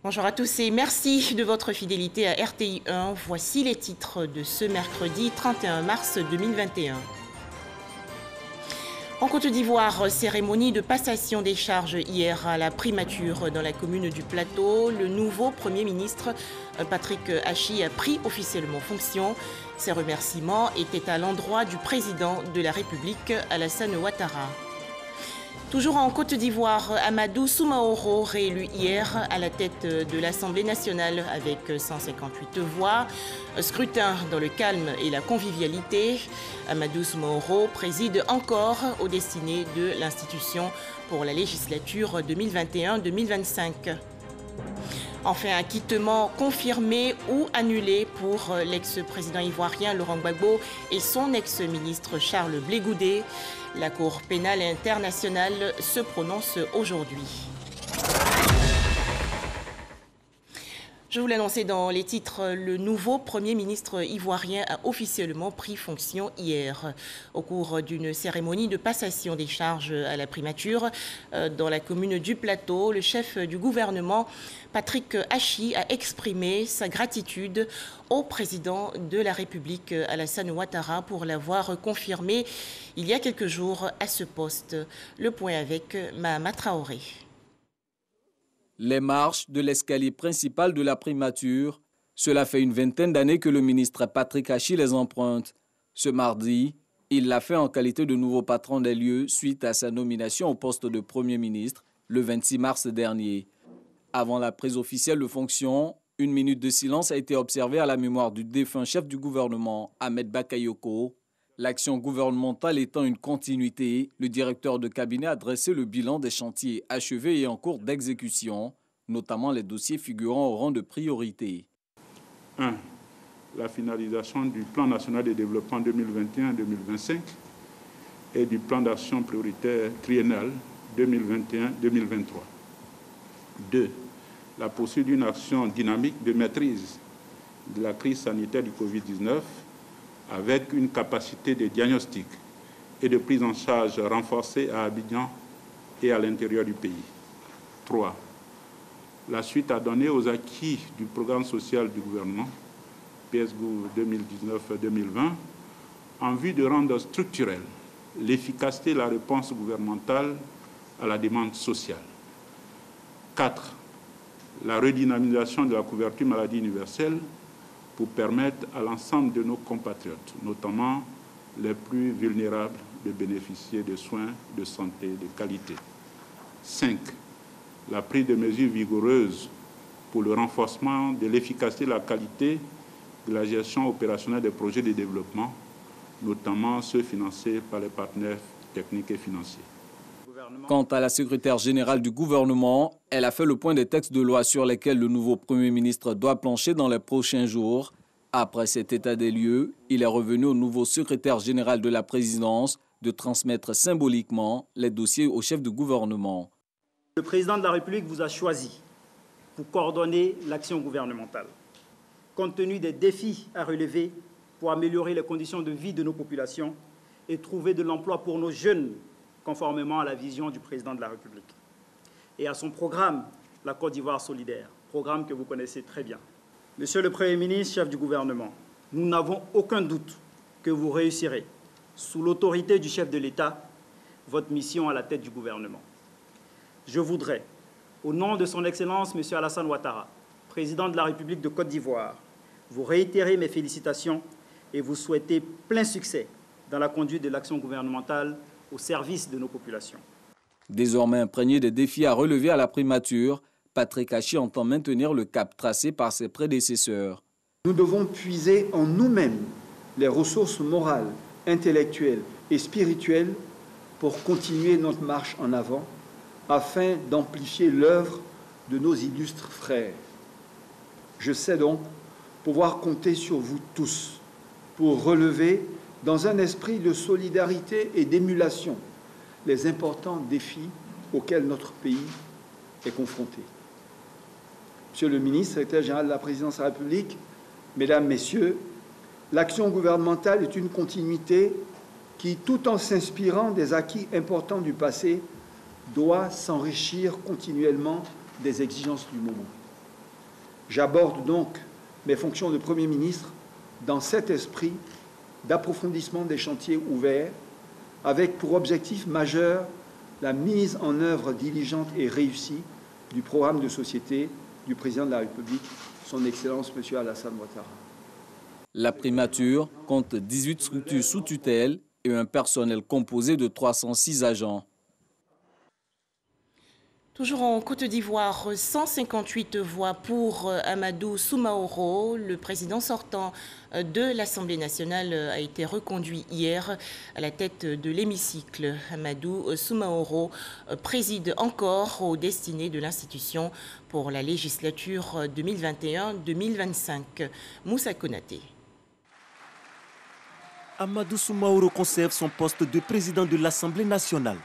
Bonjour à tous et merci de votre fidélité à RTI 1. Voici les titres de ce mercredi 31 mars 2021. En Côte d'Ivoire, cérémonie de passation des charges hier à la primature dans la commune du Plateau. Le nouveau Premier ministre, Patrick Achi, a pris officiellement fonction. Ses remerciements étaient à l'endroit du président de la République, Alassane Ouattara. Toujours en Côte d'Ivoire, Amadou Soumaoro, réélu hier à la tête de l'Assemblée nationale avec 158 voix. Scrutin dans le calme et la convivialité. Amadou Soumaoro préside encore aux destinées de l'institution pour la législature 2021-2025. Enfin, acquittement confirmé ou annulé pour l'ex-président ivoirien Laurent Gbagbo et son ex-ministre Charles Blé Goudé. La Cour pénale internationale se prononce aujourd'hui. Je vous l'annonçais dans les titres, le nouveau Premier ministre ivoirien a officiellement pris fonction hier. Au cours d'une cérémonie de passation des charges à la primature dans la commune du Plateau, le chef du gouvernement, Patrick Achi, a exprimé sa gratitude au président de la République, Alassane Ouattara, pour l'avoir confirmé il y a quelques jours à ce poste. Le point avec Mahama Traoré. Les marches de l'escalier principal de la primature, cela fait une vingtaine d'années que le ministre Patrick Achi les emprunte. Ce mardi, il l'a fait en qualité de nouveau patron des lieux suite à sa nomination au poste de Premier ministre le 26 mars dernier. Avant la prise officielle de fonction, une minute de silence a été observée à la mémoire du défunt chef du gouvernement, Ahmed Bakayoko. L'action gouvernementale étant une continuité, le directeur de cabinet a dressé le bilan des chantiers achevés et en cours d'exécution, notamment les dossiers figurant au rang de priorité. 1. La finalisation du plan national de développement 2021-2025 et du plan d'action prioritaire triennal 2021-2023. 2. La poursuite d'une action dynamique de maîtrise de la crise sanitaire du Covid-19 avec une capacité de diagnostic et de prise en charge renforcée à Abidjan et à l'intérieur du pays. 3. La suite à donner aux acquis du programme social du gouvernement, PSGO 2019-2020, en vue de rendre structurelle l'efficacité de la réponse gouvernementale à la demande sociale. 4. La redynamisation de la couverture maladie universelle pour permettre à l'ensemble de nos compatriotes, notamment les plus vulnérables, de bénéficier de soins de santé de qualité. 5. La prise de mesures vigoureuses pour le renforcement de l'efficacité et de la qualité de la gestion opérationnelle des projets de développement, notamment ceux financés par les partenaires techniques et financiers. Quant à la secrétaire générale du gouvernement, elle a fait le point des textes de loi sur lesquels le nouveau Premier ministre doit plancher dans les prochains jours. Après cet état des lieux, il est revenu au nouveau secrétaire général de la présidence de transmettre symboliquement les dossiers au chef de gouvernement. Le président de la République vous a choisi pour coordonner l'action gouvernementale. Compte tenu des défis à relever pour améliorer les conditions de vie de nos populations et trouver de l'emploi pour nos jeunes, conformément à la vision du président de la République et à son programme, la Côte d'Ivoire solidaire, programme que vous connaissez très bien. Monsieur le Premier ministre, chef du gouvernement, nous n'avons aucun doute que vous réussirez, sous l'autorité du chef de l'État, votre mission à la tête du gouvernement. Je voudrais, au nom de son Excellence, Monsieur Alassane Ouattara, président de la République de Côte d'Ivoire, vous réitérer mes félicitations et vous souhaiter plein succès dans la conduite de l'action gouvernementale au service de nos populations. Désormais imprégné des défis à relever à la primature, Patrick Achi entend maintenir le cap tracé par ses prédécesseurs. Nous devons puiser en nous-mêmes les ressources morales, intellectuelles et spirituelles pour continuer notre marche en avant, afin d'amplifier l'œuvre de nos illustres frères. Je sais donc pouvoir compter sur vous tous pour relever, dans un esprit de solidarité et d'émulation, les importants défis auxquels notre pays est confronté. Monsieur le ministre, secrétaire général de la Présidence de la République, Mesdames, Messieurs, l'action gouvernementale est une continuité qui, tout en s'inspirant des acquis importants du passé, doit s'enrichir continuellement des exigences du moment. J'aborde donc mes fonctions de Premier ministre dans cet esprit d'approfondissement des chantiers ouverts, avec pour objectif majeur la mise en œuvre diligente et réussie du programme de société du président de la République, son Excellence M. Alassane Ouattara. La primature compte 18 structures sous tutelle et un personnel composé de 306 agents. Toujours en Côte d'Ivoire, 158 voix pour Amadou Soumaoro. Le président sortant de l'Assemblée nationale a été reconduit hier à la tête de l'hémicycle. Amadou Soumaoro préside encore aux destinées de l'institution pour la législature 2021-2025. Moussa Konaté. Amadou Soumaoro conserve son poste de président de l'Assemblée nationale.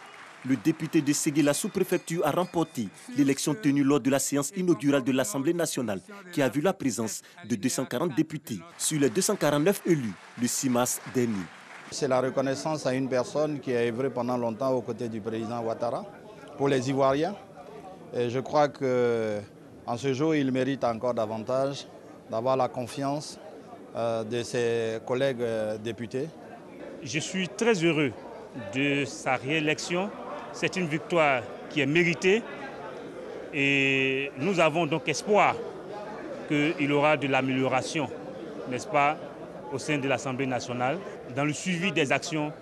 Le député de Séguéla sous-préfecture a remporté l'élection tenue lors de la séance inaugurale de l'Assemblée nationale qui a vu la présence de 240 députés sur les 249 élus le 6 mars dernier. C'est la reconnaissance à une personne qui a œuvré pendant longtemps aux côtés du président Ouattara pour les Ivoiriens. Et je crois qu'en ce jour, il mérite encore davantage d'avoir la confiance de ses collègues députés. Je suis très heureux de sa réélection. C'est une victoire qui est méritée et nous avons donc espoir qu'il aura de l'amélioration, n'est-ce pas, au sein de l'Assemblée nationale, dans le suivi des actions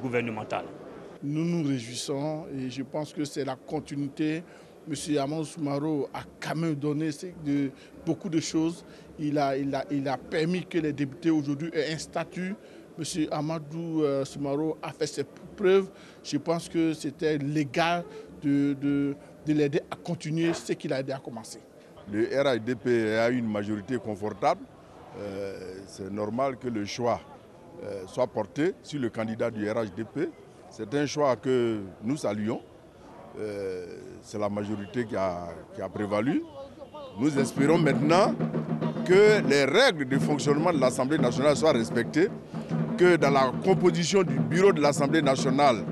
gouvernementales. Nous nous réjouissons et je pense que c'est la continuité. M. Amadou Soumaoro a quand même donné beaucoup de choses. Il a permis que les députés aujourd'hui aient un statut. M. Amadou Soumaoro a fait ses preuves. Je pense que c'était légal de l'aider à continuer ce qu'il a aidé à commencer. Le RHDP a une majorité confortable. C'est normal que le choix soit porté sur le candidat du RHDP. C'est un choix que nous saluons. C'est la majorité qui a prévalu. Nous espérons maintenant que les règles de fonctionnement de l'Assemblée nationale soient respectées, que dans la composition du bureau de l'Assemblée nationale,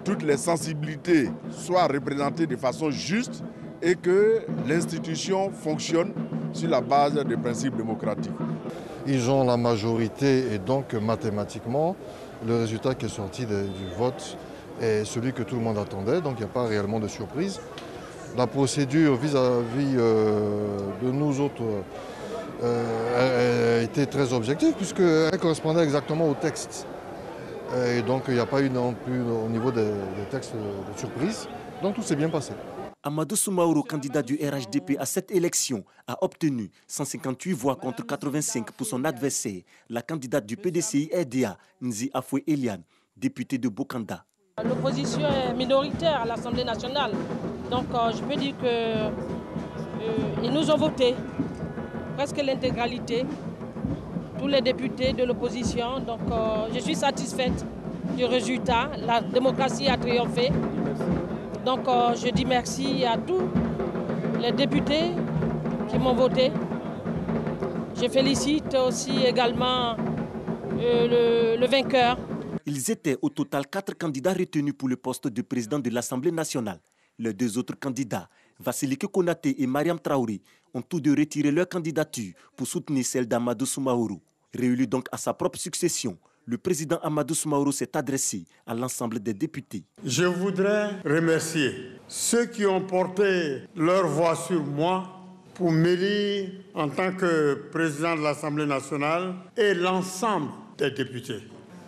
toutes les sensibilités soient représentées de façon juste et que l'institution fonctionne sur la base des principes démocratiques. Ils ont la majorité et donc mathématiquement, le résultat qui est sorti du vote est celui que tout le monde attendait, donc il n'y a pas réellement de surprise. La procédure vis-à-vis de nous autres a été très objective puisqu'elle correspondait exactement au texte. Et donc il n'y a pas eu non plus au niveau des textes de surprise, donc tout s'est bien passé. Amadou Soumaoro, candidat du RHDP à cette élection, a obtenu 158 voix contre 85 pour son adversaire, la candidate du PDCI RDA, Nzi Afoué Eliane, députée de Bokanda. L'opposition est minoritaire à l'Assemblée nationale, donc je peux dire qu'ils nous ont voté, presque l'intégralité, tous les députés de l'opposition, donc je suis satisfaite du résultat, la démocratie a triomphé. Donc je dis merci à tous les députés qui m'ont voté. Je félicite aussi également le vainqueur. Ils étaient au total 4 candidats retenus pour le poste de président de l'Assemblée nationale. Les 2 autres candidats, Vassilike Konaté et Mariam Traoré, ont tous deux retiré leur candidature pour soutenir celle d'Amadou Soumaoro. Réélu donc à sa propre succession, le président Amadou Soumaoro s'est adressé à l'ensemble des députés. Je voudrais remercier ceux qui ont porté leur voix sur moi pour m'élire en tant que président de l'Assemblée nationale et l'ensemble des députés.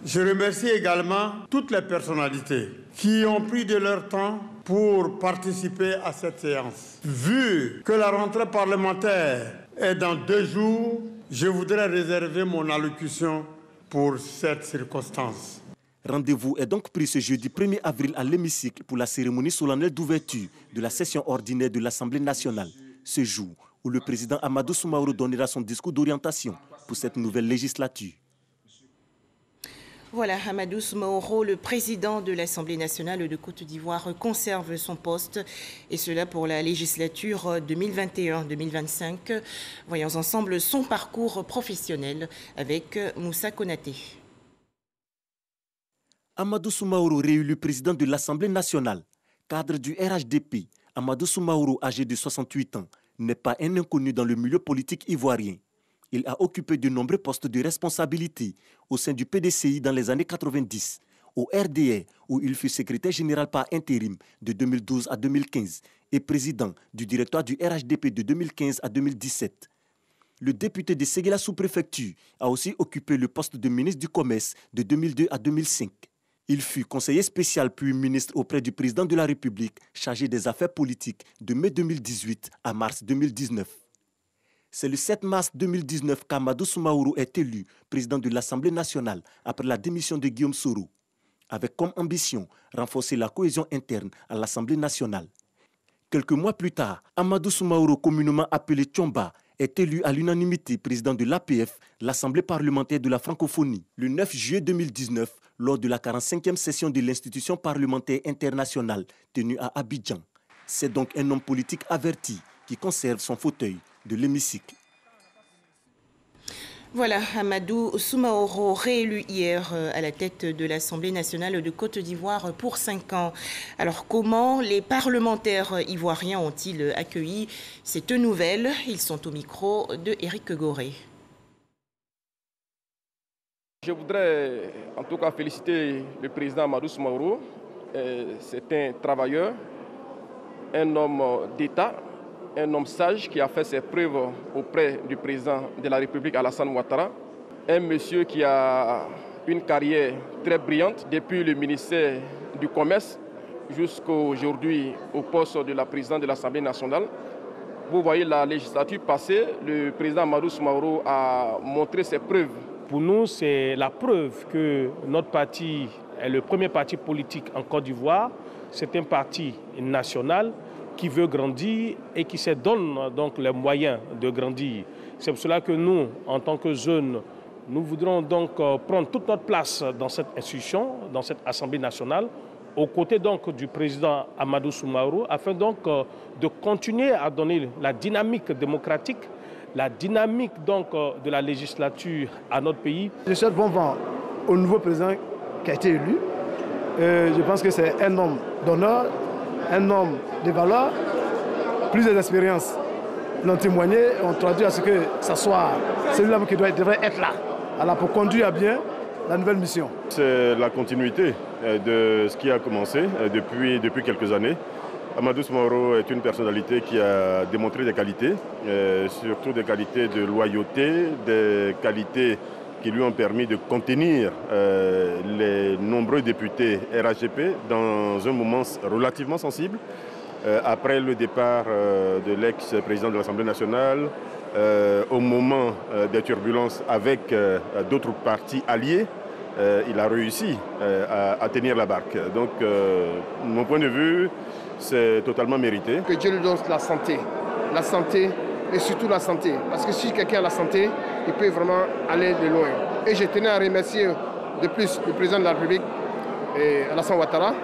Je remercie également toutes les personnalités qui ont pris de leur temps pour participer à cette séance. Vu que la rentrée parlementaire est dans 2 jours, je voudrais réserver mon allocution pour cette circonstance. Rendez-vous est donc pris ce jeudi 1er avril à l'hémicycle pour la cérémonie solennelle d'ouverture de la session ordinaire de l'Assemblée nationale. Ce jour où le président Amadou Soumaoro donnera son discours d'orientation pour cette nouvelle législature. Voilà, Amadou Soumaoro, le président de l'Assemblée nationale de Côte d'Ivoire, conserve son poste, et cela pour la législature 2021-2025. Voyons ensemble son parcours professionnel avec Moussa Konaté. Amadou Soumaoro, réélu président de l'Assemblée nationale, cadre du RHDP. Amadou Soumaoro, âgé de 68 ans, n'est pas un inconnu dans le milieu politique ivoirien. Il a occupé de nombreux postes de responsabilité au sein du PDCI dans les années 90, au RDR où il fut secrétaire général par intérim de 2012 à 2015 et président du directoire du RHDP de 2015 à 2017. Le député de Séguéla sous-préfecture a aussi occupé le poste de ministre du Commerce de 2002 à 2005. Il fut conseiller spécial puis ministre auprès du président de la République chargé des affaires politiques de mai 2018 à mars 2019. C'est le 7 mars 2019 qu'Amadou Soumaoro est élu président de l'Assemblée nationale après la démission de Guillaume Soro, avec comme ambition renforcer la cohésion interne à l'Assemblée nationale. Quelques mois plus tard, Amadou Soumaoro, communément appelé Tchomba, est élu à l'unanimité président de l'APF, l'Assemblée parlementaire de la francophonie, le 9 juillet 2019, lors de la 45e session de l'institution parlementaire internationale tenue à Abidjan. C'est donc un homme politique averti qui conserve son fauteuil de l'hémicycle. Voilà, Amadou Soumaoro, réélu hier à la tête de l'Assemblée nationale de Côte d'Ivoire pour 5 ans. Alors comment les parlementaires ivoiriens ont-ils accueilli cette nouvelle? Ils sont au micro de Éric Goré. Je voudrais en tout cas féliciter le président Amadou Soumaoro. C'est un travailleur, un homme d'État, un homme sage qui a fait ses preuves auprès du président de la République Alassane Ouattara. Un monsieur qui a une carrière très brillante depuis le ministère du Commerce jusqu'à aujourd'hui au poste de la présidente de l'Assemblée nationale. Vous voyez la législature passée, le président Amadou Soumaoro a montré ses preuves. Pour nous, c'est la preuve que notre parti est le premier parti politique en Côte d'Ivoire. C'est un parti national qui veut grandir et qui se donne donc les moyens de grandir. C'est pour cela que nous, en tant que jeunes, nous voudrons donc prendre toute notre place dans cette institution, dans cette Assemblée nationale, aux côtés donc du président Amadou Soumaoro, afin donc de continuer à donner la dynamique démocratique, la dynamique donc de la législature à notre pays. Je souhaite bon vent au nouveau président qui a été élu. Je pense que c'est un homme d'honneur, un homme de valeur, plus d'expérience l'ont témoigné, ont traduit à ce que ce soit celui-là qui devrait être là, alors pour conduire à bien la nouvelle mission. C'est la continuité de ce qui a commencé depuis quelques années. Amadou Soumaoro est une personnalité qui a démontré des qualités, surtout des qualités de loyauté, des qualités qui lui ont permis de contenir les nombreux députés RHDP dans un moment relativement sensible. Après le départ de l'ex-président de l'Assemblée nationale, au moment des turbulences avec d'autres partis alliés, il a réussi à tenir la barque. Donc, mon point de vue, c'est totalement mérité. Que Dieu lui donne la santé et surtout la santé. Parce que si quelqu'un a la santé, il peut vraiment aller de loin. Et je tenais à remercier de plus le président de la République, Alassane Ouattara,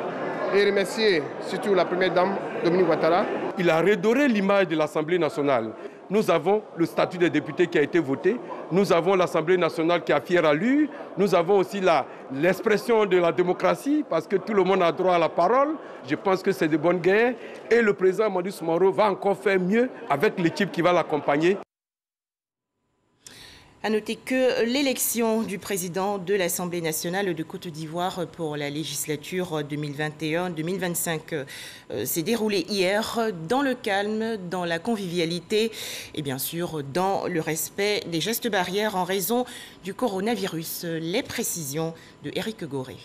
et remercier surtout la première dame, Dominique Ouattara. Il a redoré l'image de l'Assemblée nationale. Nous avons le statut des députés qui a été voté. Nous avons l'Assemblée nationale qui a fière allure. Nous avons aussi l'expression de la démocratie parce que tout le monde a droit à la parole. Je pense que c'est de bonne guerre. Et le président Amadou Soumaoro va encore faire mieux avec l'équipe qui va l'accompagner. À noter que l'élection du président de l'Assemblée nationale de Côte d'Ivoire pour la législature 2021-2025 s'est déroulée hier dans le calme, dans la convivialité et bien sûr dans le respect des gestes barrières en raison du coronavirus. Les précisions de Éric Goré.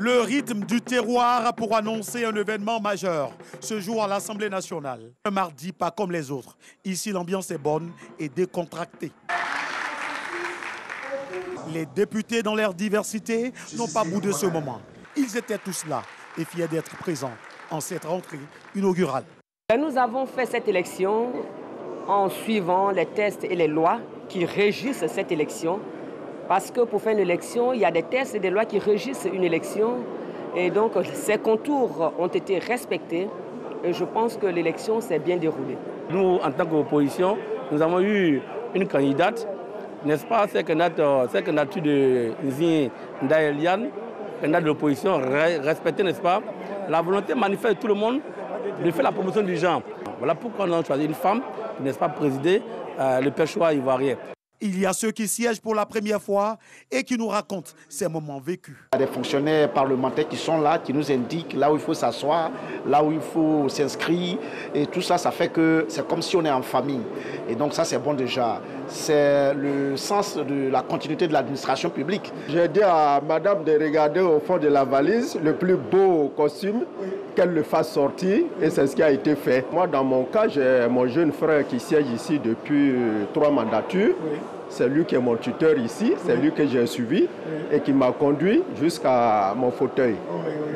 Le rythme du terroir pour annoncer un événement majeur ce jour à l'Assemblée nationale. Un mardi pas comme les autres. Ici, l'ambiance est bonne et décontractée. Les députés, dans leur diversité, n'ont pas boudé ce moment. Ils étaient tous là et fiers d'être présents en cette rentrée inaugurale. Nous avons fait cette élection en suivant les textes et les lois qui régissent cette élection. Parce que pour faire une élection, il y a des textes et des lois qui régissent une élection. Et donc, ces contours ont été respectés. Et je pense que l'élection s'est bien déroulée. Nous, en tant qu'opposition, nous avons eu une candidate, n'est-ce pas, c'est que notre de Zine Ndaelian, candidats de l'opposition, respecter, n'est-ce pas, la volonté manifeste de tout le monde de faire la promotion du genre. Voilà pourquoi on a choisi une femme qui, n'est-ce pas, présider le Pêchoir ivoirien. Il y a ceux qui siègent pour la première fois et qui nous racontent ces moments vécus. Il y a des fonctionnaires parlementaires qui sont là, qui nous indiquent là où il faut s'asseoir, là où il faut s'inscrire. Et tout ça, ça fait que c'est comme si on est en famille. Et donc ça, c'est bon déjà. C'est le sens de la continuité de l'administration publique. J'ai dit à madame de regarder au fond de la valise le plus beau costume, qu'elle le fasse sortir, et c'est ce qui a été fait. Moi, dans mon cas, j'ai mon jeune frère qui siège ici depuis 3 mandatures. Oui. C'est lui qui est mon tuteur ici, c'est lui que j'ai suivi et qui m'a conduit jusqu'à mon fauteuil.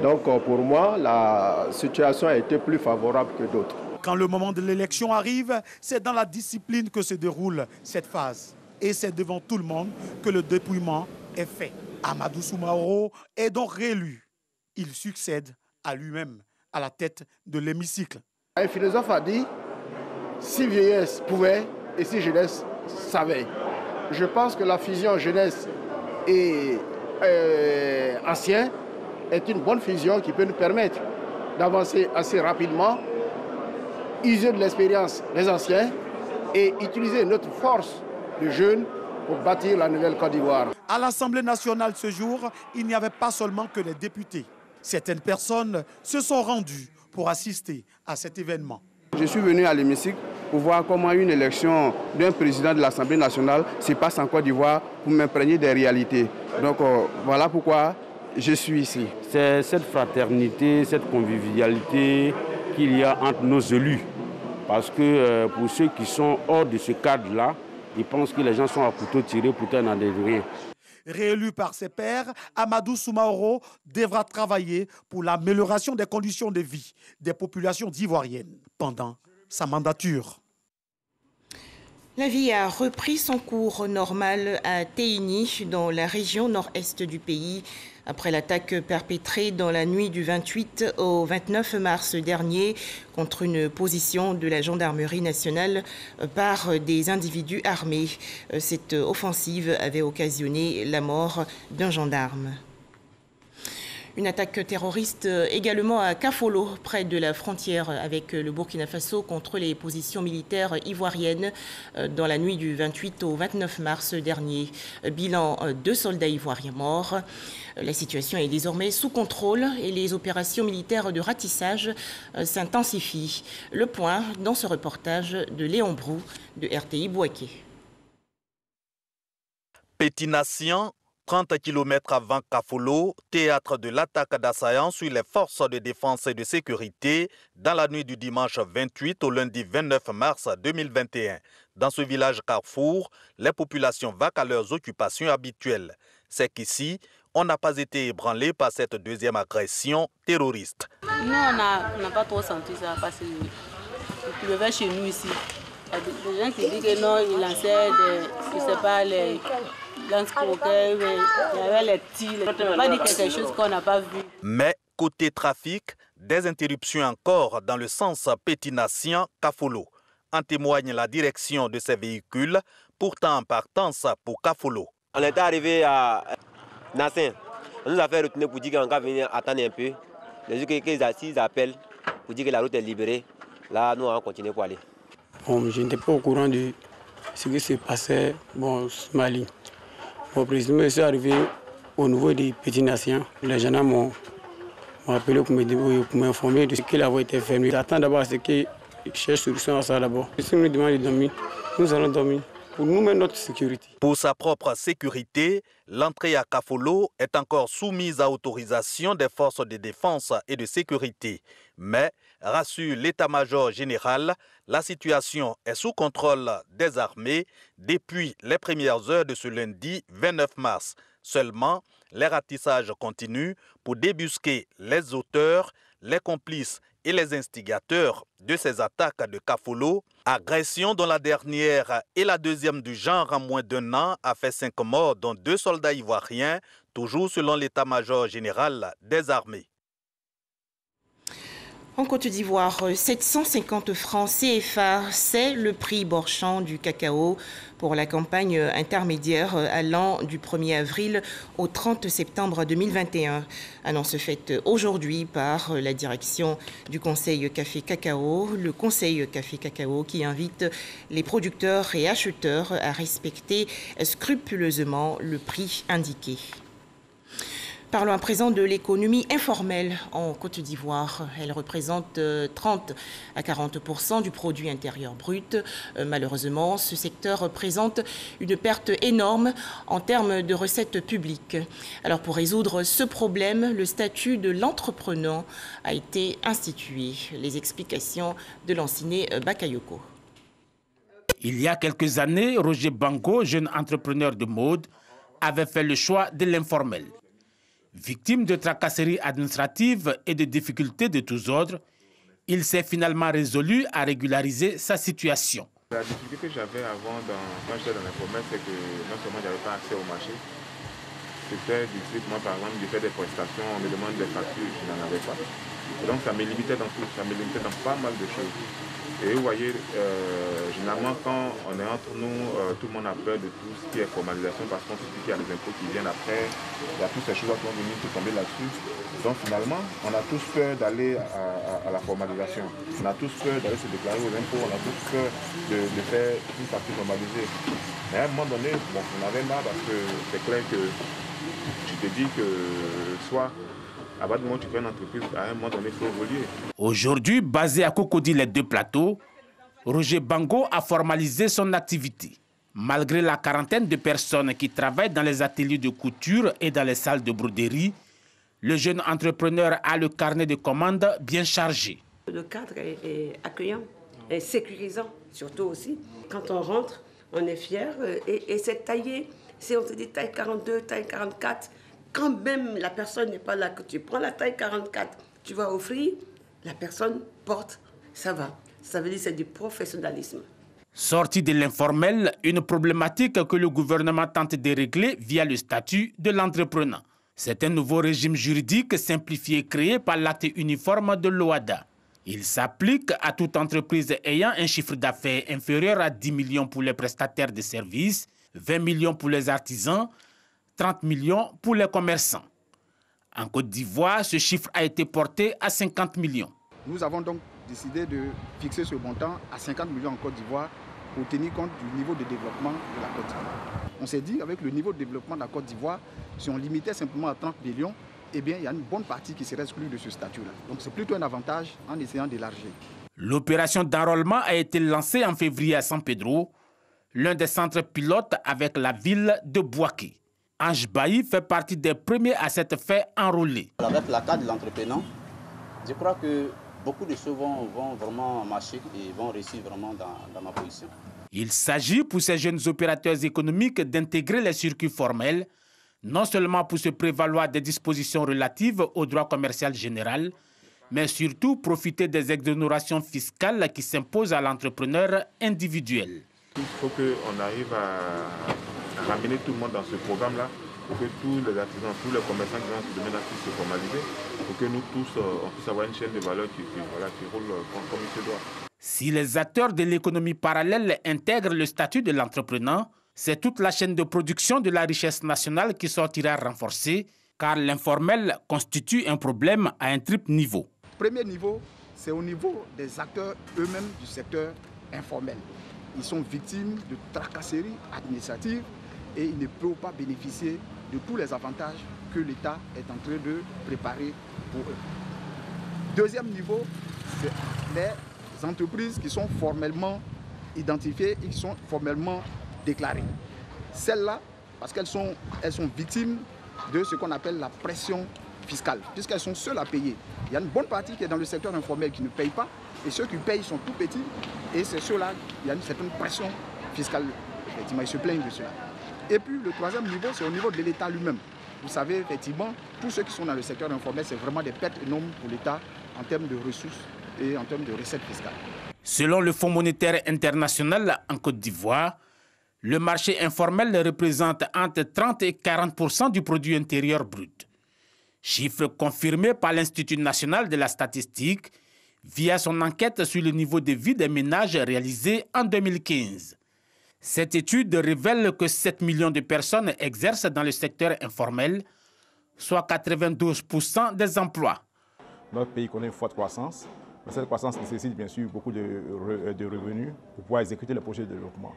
Donc pour moi, la situation a été plus favorable que d'autres. Quand le moment de l'élection arrive, c'est dans la discipline que se déroule cette phase. Et c'est devant tout le monde que le dépouillement est fait. Amadou Soumaoro est donc réélu. Il succède à lui-même à la tête de l'hémicycle. Un philosophe a dit, si vieillesse pouvait et si jeunesse savait. Je pense que la fusion jeunesse et ancien est une bonne fusion qui peut nous permettre d'avancer assez rapidement, user de l'expérience des anciens et utiliser notre force de jeunes pour bâtir la nouvelle Côte d'Ivoire. À l'Assemblée nationale ce jour, il n'y avait pas seulement que les députés. Certaines personnes se sont rendues pour assister à cet événement. Je suis venu à l'hémicycle pour voir comment une élection d'un président de l'Assemblée nationale se passe en Côte d'Ivoire pour m'imprégner des réalités. Donc voilà pourquoi je suis ici. C'est cette fraternité, cette convivialité qu'il y a entre nos élus. Parce que pour ceux qui sont hors de ce cadre-là, ils pensent que les gens sont à couteau tiré, pourtant n'en est rien. Réélu par ses pairs, Amadou Soumaoro devra travailler pour l'amélioration des conditions de vie des populations ivoiriennes pendant sa mandature. La vie a repris son cours normal à Teini, dans la région nord-est du pays, après l'attaque perpétrée dans la nuit du 28 au 29 mars dernier contre une position de la gendarmerie nationale par des individus armés. Cette offensive avait occasionné la mort d'un gendarme. Une attaque terroriste également à Kafolo, près de la frontière avec le Burkina Faso, contre les positions militaires ivoiriennes dans la nuit du 28 au 29 mars dernier. Bilan 2 soldats ivoiriens morts. La situation est désormais sous contrôle et les opérations militaires de ratissage s'intensifient. Le point dans ce reportage de Léon Brou de RTI Bouaké. Petit Nation, 30 km avant Kafolo, théâtre de l'attaque d'assaillants sur les forces de défense et de sécurité dans la nuit du dimanche 28 au lundi 29 mars 2021. Dans ce village carrefour, les populations vaquent à leurs occupations habituelles. C'est qu'ici, on n'a pas été ébranlé par cette deuxième agression terroriste. Nous, on n'a pas trop senti ça parce qu'il pleuvait chez nous ici. Il y a des gens qui disent que non, ils lançaient des, je sais pas, les lance-croquettes, il y avait les tirs. On ne pas dire quelque chose qu'on n'a pas vu. Mais côté trafic, des interruptions encore dans le sens Petit-Nation-Kafolo. En témoigne la direction de ces véhicules, pourtant en partance pour Kafolo. On est arrivé à Nassin. On nous a fait retourner pour dire qu'on va venir attendre un peu. Les gens qui appellent pour dire que la route est libérée. Là, nous, on continue pour aller. Bon, je n'étais pas au courant de ce qui se passait sur ma ligne. Bon, précisément, je suis arrivé au niveau des Petits Nations. Les gendarmes m'ont appelé pour m'informer de ce qu'il avait été fermé. J'attends d'abord à ce qu'ils cherchent solution à ça d'abord. Si nous demandons de dormir, nous allons dormir. Pour nous mettre notre sécurité. Pour sa propre sécurité, l'entrée à Kafolo est encore soumise à autorisation des forces de défense et de sécurité. Mais, rassure l'état-major général, la situation est sous contrôle des armées depuis les premières heures de ce lundi 29 mars. Seulement, les ratissages continuent pour débusquer les auteurs, les complices et les instigateurs de ces attaques de Kafolo. Agression dont la dernière et la deuxième du genre en moins d'un an a fait 5 morts, dont 2 soldats ivoiriens, toujours selon l'état-major général des armées. En Côte d'Ivoire, 750 francs CFA, c'est le prix borchant du cacao pour la campagne intermédiaire allant du 1er avril au 30 septembre 2021. Annonce faite aujourd'hui par la direction du Conseil Café Cacao, le Conseil Café Cacao qui invite les producteurs et acheteurs à respecter scrupuleusement le prix indiqué. Parlons à présent de l'économie informelle en Côte d'Ivoire. Elle représente 30 à 40% du produit intérieur brut. Malheureusement, ce secteur présente une perte énorme en termes de recettes publiques. Alors pour résoudre ce problème, le statut de l'entrepreneur a été institué. Les explications de Lanciné Bakayoko. Il y a quelques années, Roger Bango, jeune entrepreneur de mode, avait fait le choix de l'informel. Victime de tracasseries administratives et de difficultés de tous ordres, il s'est finalement résolu à régulariser sa situation. La difficulté que j'avais avant, quand j'étais dans l'informel, c'est que non seulement je n'avais pas accès au marché, c'était du type, moi par exemple, je fais des prestations, on me demande des factures, je n'en avais pas. Et donc ça me limitait dans tout, ça me limitait dans pas mal de choses. Et vous voyez, généralement quand on est entre nous, tout le monde a peur de tout ce qui est formalisation parce qu'on se dit qu'il y a les impôts qui viennent après, il y a toutes ces choses qui vont venir tout tomber là-dessus. Donc finalement, on a tous peur d'aller à la formalisation. On a tous peur d'aller se déclarer aux impôts, on a tous peur de faire une partie normalisée. Mais à un moment donné, bon, on avait marre parce que c'est clair que je te dis que soit à partir du moment où tu crées une entreprise, à un moment donné, il faut évoluer. Aujourd'hui, basé à Cocody les Deux Plateaux, Roger Bango a formalisé son activité. Malgré la quarantaine de personnes qui travaillent dans les ateliers de couture et dans les salles de broderie, le jeune entrepreneur a le carnet de commandes bien chargé. Le cadre est accueillant et sécurisant, surtout aussi. Quand on rentre, on est fier et c'est taillé. Si on te dit taille 42, taille 44, quand même la personne n'est pas là, que tu prends la taille 44, tu vas offrir, la personne porte, ça va. Ça veut dire que c'est du professionnalisme. Sortie de l'informel, une problématique que le gouvernement tente de régler via le statut de l'entrepreneur. C'est un nouveau régime juridique simplifié créé par l'acte uniforme de l'OHADA. Il s'applique à toute entreprise ayant un chiffre d'affaires inférieur à 10 millions pour les prestataires de services, 20 millions pour les artisans, 30 millions pour les commerçants. En Côte d'Ivoire, ce chiffre a été porté à 50 millions. Nous avons donc décidé de fixer ce montant à 50 millions en Côte d'Ivoire pour tenir compte du niveau de développement de la Côte d'Ivoire. On s'est dit, avec le niveau de développement de la Côte d'Ivoire, si on limitait simplement à 30 millions, eh bien, il y a une bonne partie qui serait exclue de ce statut-là. Donc c'est plutôt un avantage en essayant d'élargir. L'opération d'enrôlement a été lancée en février à San Pedro, l'un des centres pilotes avec la ville de Bouaké. Ange Bailly fait partie des premiers à s'être fait enrôler. Avec la carte de l'entrepreneur, je crois que beaucoup de choses vont vraiment marcher et vont réussir vraiment dans ma position. Il s'agit pour ces jeunes opérateurs économiques d'intégrer les circuits formels, non seulement pour se prévaloir des dispositions relatives au droit commercial général, mais surtout profiter des exonérations fiscales qui s'imposent à l'entrepreneur individuel. Il faut qu'on arrive à ramener tout le monde dans ce programme-là, pour que tous les artisans, tous les commerçants qui sont dans ce domaine-là puissent se formaliser, pour que nous tous, on puisse avoir une chaîne de valeur qui roule comme il se doit. Si les acteurs de l'économie parallèle intègrent le statut de l'entrepreneur, c'est toute la chaîne de production de la richesse nationale qui sortira renforcée, car l'informel constitue un problème à un triple niveau. Premier niveau, c'est au niveau des acteurs eux-mêmes du secteur informel. Ils sont victimes de tracasseries administratives et ils ne peuvent pas bénéficier de tous les avantages que l'État est en train de préparer pour eux. Deuxième niveau, c'est les entreprises qui sont formellement identifiées et qui sont formellement déclarées. Celles-là, parce qu'elles sont victimes de ce qu'on appelle la pression fiscale, puisqu'elles sont seules à payer. Il y a une bonne partie qui est dans le secteur informel qui ne paye pas, et ceux qui payent sont tout petits, et c'est ceux-là, il y a une certaine pression fiscale, effectivement, ils se plaignent de cela. Et puis le troisième niveau, c'est au niveau de l'État lui-même. Vous savez, effectivement, tous ceux qui sont dans le secteur informel, c'est vraiment des pertes énormes pour l'État en termes de ressources et en termes de recettes fiscales. Selon le Fonds monétaire international en Côte d'Ivoire, le marché informel représente entre 30 et 40% du produit intérieur brut. Chiffre confirmé par l'Institut national de la statistique via son enquête sur le niveau de vie des ménages réalisée en 2015. Cette étude révèle que 7 millions de personnes exercent dans le secteur informel, soit 92% des emplois. Notre pays connaît une forte croissance, mais cette croissance nécessite bien sûr beaucoup de revenus pour pouvoir exécuter les projets de développement.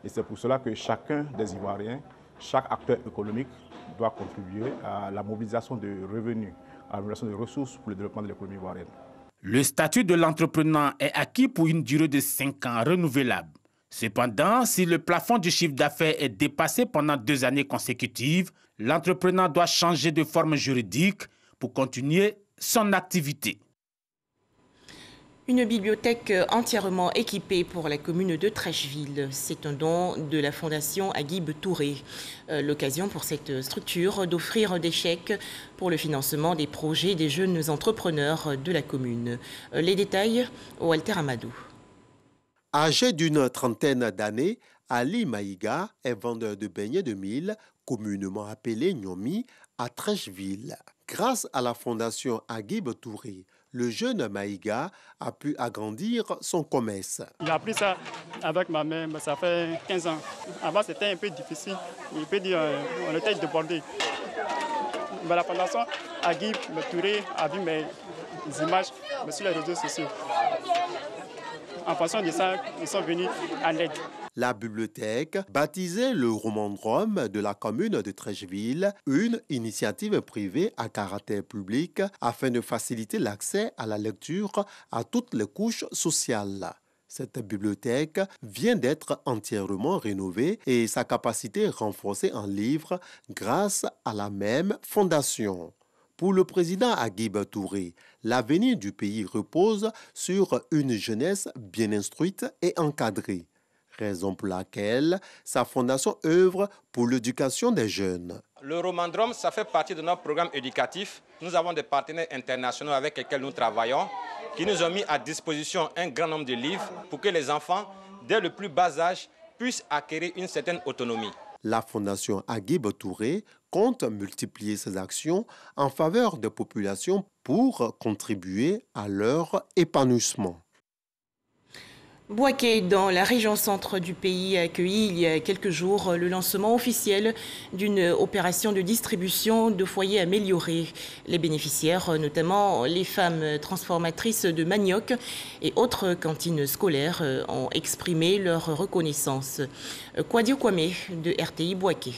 Et c'est pour cela que chacun des Ivoiriens, chaque acteur économique doit contribuer à la mobilisation de revenus, à la mobilisation de ressources pour le développement de l'économie ivoirienne. Le statut de l'entrepreneur est acquis pour une durée de 5 ans renouvelable. Cependant, si le plafond du chiffre d'affaires est dépassé pendant 2 années consécutives, l'entrepreneur doit changer de forme juridique pour continuer son activité. Une bibliothèque entièrement équipée pour la commune de Trècheville. C'est un don de la fondation Aguib Touré. L'occasion pour cette structure d'offrir des chèques pour le financement des projets des jeunes entrepreneurs de la commune. Les détails, Walter Amadou. Âgé d'une trentaine d'années, Ali Maïga est vendeur de beignets de mil, communément appelé Nyomi, à Trècheville. Grâce à la fondation Aguib Touré, le jeune Maïga a pu agrandir son commerce. J'ai appris ça avec ma mère, mais ça fait 15 ans. Avant, c'était un peu difficile. Il peut dire on était débordé. Mais la fondation Aguib Touré a vu mes images sur les réseaux sociaux. En fonction de ça, ils sont venus en aide. La bibliothèque, baptisée le Romandrome de la commune de Trècheville, une initiative privée à caractère public afin de faciliter l'accès à la lecture à toutes les couches sociales. Cette bibliothèque vient d'être entièrement rénovée et sa capacité renforcée en livres grâce à la même fondation. Pour le président Aguib Touré, l'avenir du pays repose sur une jeunesse bien instruite et encadrée, raison pour laquelle sa fondation œuvre pour l'éducation des jeunes. Le Romandrome, ça fait partie de notre programme éducatif. Nous avons des partenaires internationaux avec lesquels nous travaillons, qui nous ont mis à disposition un grand nombre de livres pour que les enfants, dès le plus bas âge, puissent acquérir une certaine autonomie. La fondation Aguib Touré compte multiplier ses actions en faveur des populations pour contribuer à leur épanouissement. Bouaké, dans la région centre du pays, a accueilli il y a quelques jours le lancement officiel d'une opération de distribution de foyers améliorés. Les bénéficiaires, notamment les femmes transformatrices de manioc et autres cantines scolaires, ont exprimé leur reconnaissance. Kwadio Kwame de RTI Bouaké.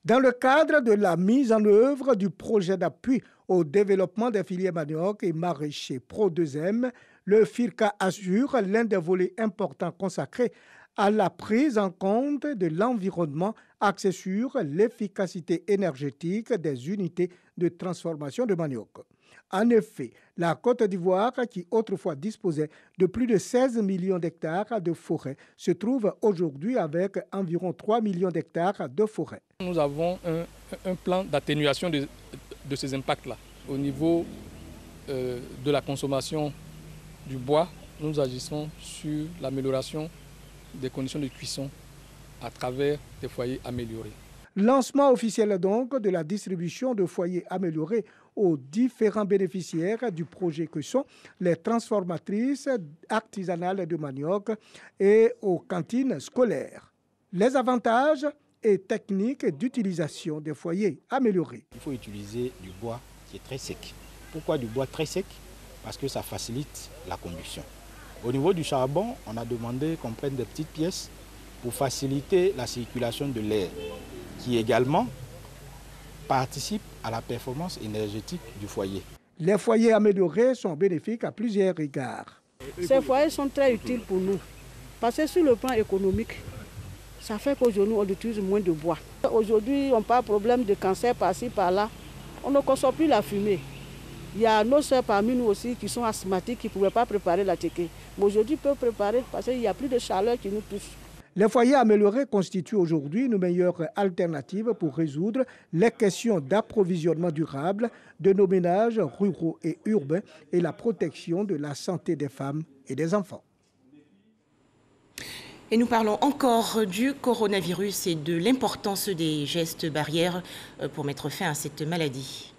Dans le cadre de la mise en œuvre du projet d'appui au développement des filières manioc et maraîchers Pro 2M, le FIRCA assure l'un des volets importants consacrés à la prise en compte de l'environnement axé sur l'efficacité énergétique des unités de transformation de manioc. En effet, la Côte d'Ivoire, qui autrefois disposait de plus de 16 millions d'hectares de forêt, se trouve aujourd'hui avec environ 3 millions d'hectares de forêt. Nous avons un plan d'atténuation de ces impacts-là. Au niveau de la consommation du bois, nous agissons sur l'amélioration des conditions de cuisson à travers des foyers améliorés. Lancement officiel donc de la distribution de foyers améliorés aux différents bénéficiaires du projet que sont les transformatrices artisanales de manioc et aux cantines scolaires. Les avantages et techniques d'utilisation des foyers améliorés. Il faut utiliser du bois qui est très sec. Pourquoi du bois très sec? Parce que ça facilite la combustion. Au niveau du charbon, on a demandé qu'on prenne des petites pièces pour faciliter la circulation de l'air, qui également participe à la performance énergétique du foyer. Les foyers améliorés sont bénéfiques à plusieurs égards. Ces foyers sont très utiles pour nous, parce que sur le plan économique, ça fait qu'aujourd'hui on utilise moins de bois. Aujourd'hui, on parle de problème de cancer par-ci, par-là. On ne consomme plus la fumée. Il y a nos soeurs parmi nous aussi qui sont asthmatiques, qui ne pouvaient pas préparer la téké. Mais aujourd'hui, ils peuvent préparer parce qu'il n'y a plus de chaleur qui nous touche. Les foyers améliorés constituent aujourd'hui une meilleure alternative pour résoudre les questions d'approvisionnement durable de nos ménages ruraux et urbains et la protection de la santé des femmes et des enfants. Et nous parlons encore du coronavirus et de l'importance des gestes barrières pour mettre fin à cette maladie.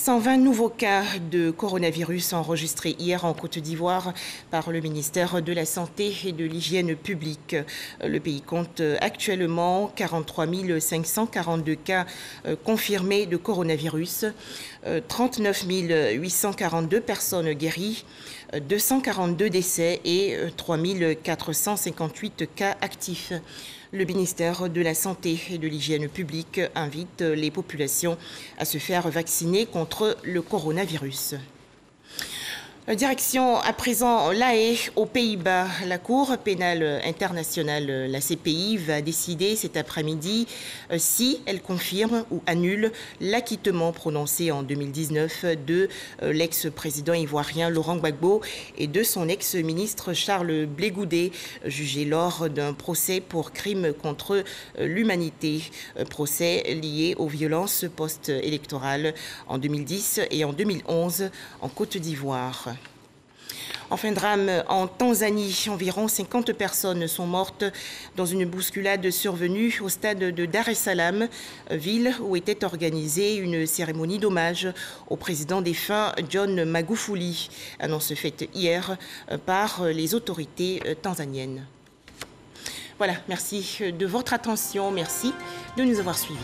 120 nouveaux cas de coronavirus enregistrés hier en Côte d'Ivoire par le ministère de la Santé et de l'Hygiène publique. Le pays compte actuellement 43 542 cas confirmés de coronavirus, 39 842 personnes guéries, 242 décès et 3 458 cas actifs. Le ministère de la Santé et de l'Hygiène publique invite les populations à se faire vacciner contre le coronavirus. Direction à présent La Haye, aux Pays-Bas. La Cour pénale internationale, la CPI, va décider cet après-midi si elle confirme ou annule l'acquittement prononcé en 2019 de l'ex-président ivoirien Laurent Gbagbo et de son ex-ministre Charles Blé Goudé, jugé lors d'un procès pour crimes contre l'humanité. Procès lié aux violences post-électorales en 2010 et en 2011 en Côte d'Ivoire. Enfin, drame en Tanzanie. Environ 50 personnes sont mortes dans une bousculade survenue au stade de Dar es Salaam, ville où était organisée une cérémonie d'hommage au président défunt John Magufuli, annonce faite hier par les autorités tanzaniennes. Voilà, merci de votre attention, merci de nous avoir suivis.